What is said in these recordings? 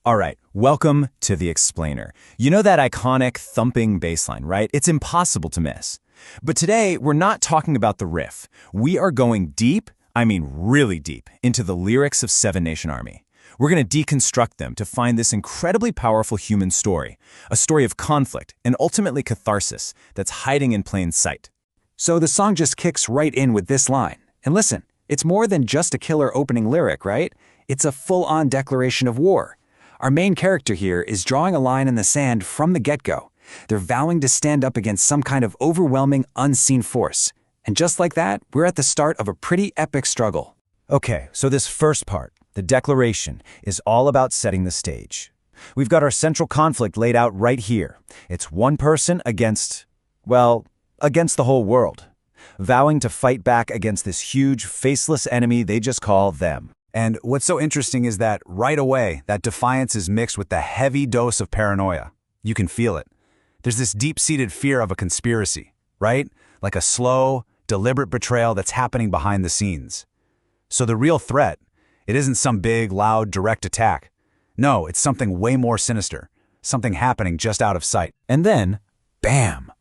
All right, welcome to The Explainer. You know that iconic thumping bass line, right? It's impossible to miss. But today, we're not talking about the riff. We are going deep, I mean really deep, into the lyrics of Seven Nation Army. We're going to deconstruct them to find this incredibly powerful human story, a story of conflict and ultimately catharsis that's hiding in plain sight. So the song just kicks right in with this line. And listen, it's more than just a killer opening lyric, right? It's a full-on declaration of war. Our main character here is drawing a line in the sand from the get-go. They're vowing to stand up against some kind of overwhelming, unseen force. And just like that, we're at the start of a pretty epic struggle. Okay, so this first part, the declaration, is all about setting the stage. We've got our central conflict laid out right here. It's one person against, well, against the whole world, vowing to fight back against this huge, faceless enemy they just call them. And what's so interesting is that right away, that defiance is mixed with the heavy dose of paranoia. You can feel it. There's this deep-seated fear of a conspiracy, right? Like a slow, deliberate betrayal that's happening behind the scenes. So the real threat, it isn't some big, loud, direct attack. No, it's something way more sinister, something happening just out of sight. And then, bam!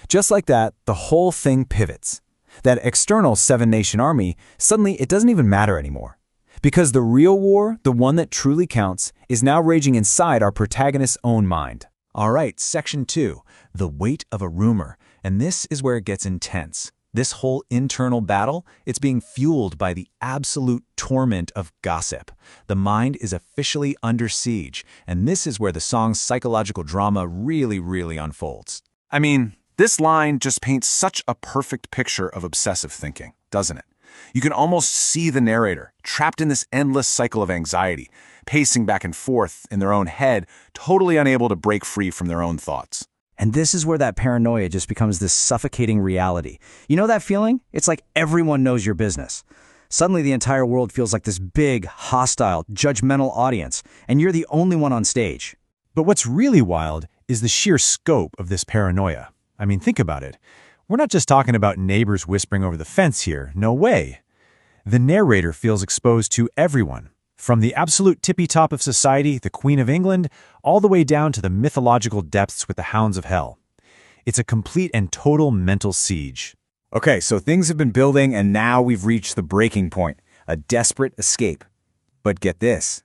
Just like that, the whole thing pivots. That external Seven Nation Army, suddenly it doesn't even matter anymore. Because the real war, the one that truly counts, is now raging inside our protagonist's own mind. All right, section 2, the weight of a rumor. And this is where it gets intense. This whole internal battle, it's being fueled by the absolute torment of gossip. The mind is officially under siege, and this is where the song's psychological drama really unfolds. I mean, this line just paints such a perfect picture of obsessive thinking, doesn't it? You can almost see the narrator, trapped in this endless cycle of anxiety, pacing back and forth in their own head, totally unable to break free from their own thoughts. And this is where that paranoia just becomes this suffocating reality. You know that feeling? It's like everyone knows your business. Suddenly the entire world feels like this big, hostile, judgmental audience, and you're the only one on stage. But what's really wild is the sheer scope of this paranoia. I mean, think about it. We're not just talking about neighbors whispering over the fence here. No way. The narrator feels exposed to everyone, from the absolute tippy-top of society, the Queen of England, all the way down to the mythological depths with the hounds of hell. It's a complete and total mental siege. Okay, so things have been building and now we've reached the breaking point, a desperate escape. But get this.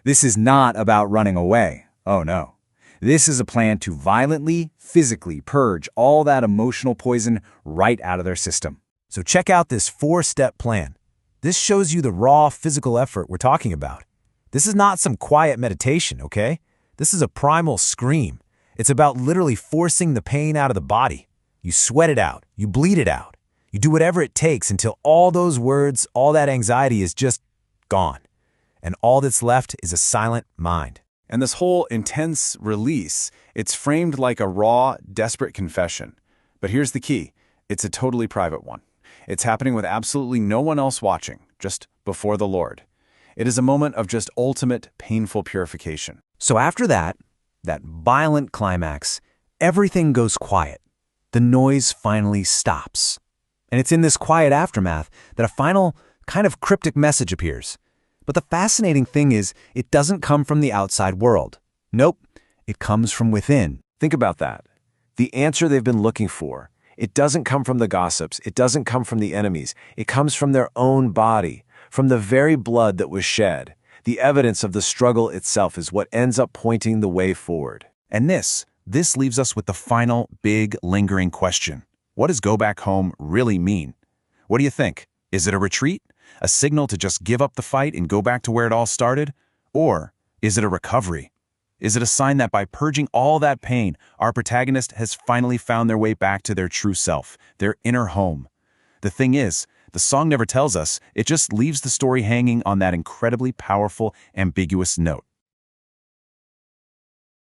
This is not about running away. Oh no. This is a plan to violently, physically purge all that emotional poison right out of their system. So check out this 4-step plan. This shows you the raw physical effort we're talking about. This is not some quiet meditation, okay? This is a primal scream. It's about literally forcing the pain out of the body. You sweat it out. You bleed it out. You do whatever it takes until all those words, all that anxiety is just gone. And all that's left is a silent mind. And this whole intense release, it's framed like a raw, desperate confession. But here's the key. It's a totally private one. It's happening with absolutely no one else watching, just before the Lord. It is a moment of just ultimate, painful purification. So after that violent climax, everything goes quiet. The noise finally stops. And it's in this quiet aftermath that a final, kind of cryptic message appears. But the fascinating thing is, it doesn't come from the outside world. Nope, it comes from within. Think about that. The answer they've been looking for, it doesn't come from the gossips, it doesn't come from the enemies, it comes from their own body, from the very blood that was shed. The evidence of the struggle itself is what ends up pointing the way forward. And this leaves us with the final, big, lingering question. What does go back home really mean? What do you think? Is it a retreat? A signal to just give up the fight and go back to where it all started? Or is it a recovery? Is it a sign that by purging all that pain, our protagonist has finally found their way back to their true self, their inner home? The thing is, the song never tells us, it just leaves the story hanging on that incredibly powerful, ambiguous note.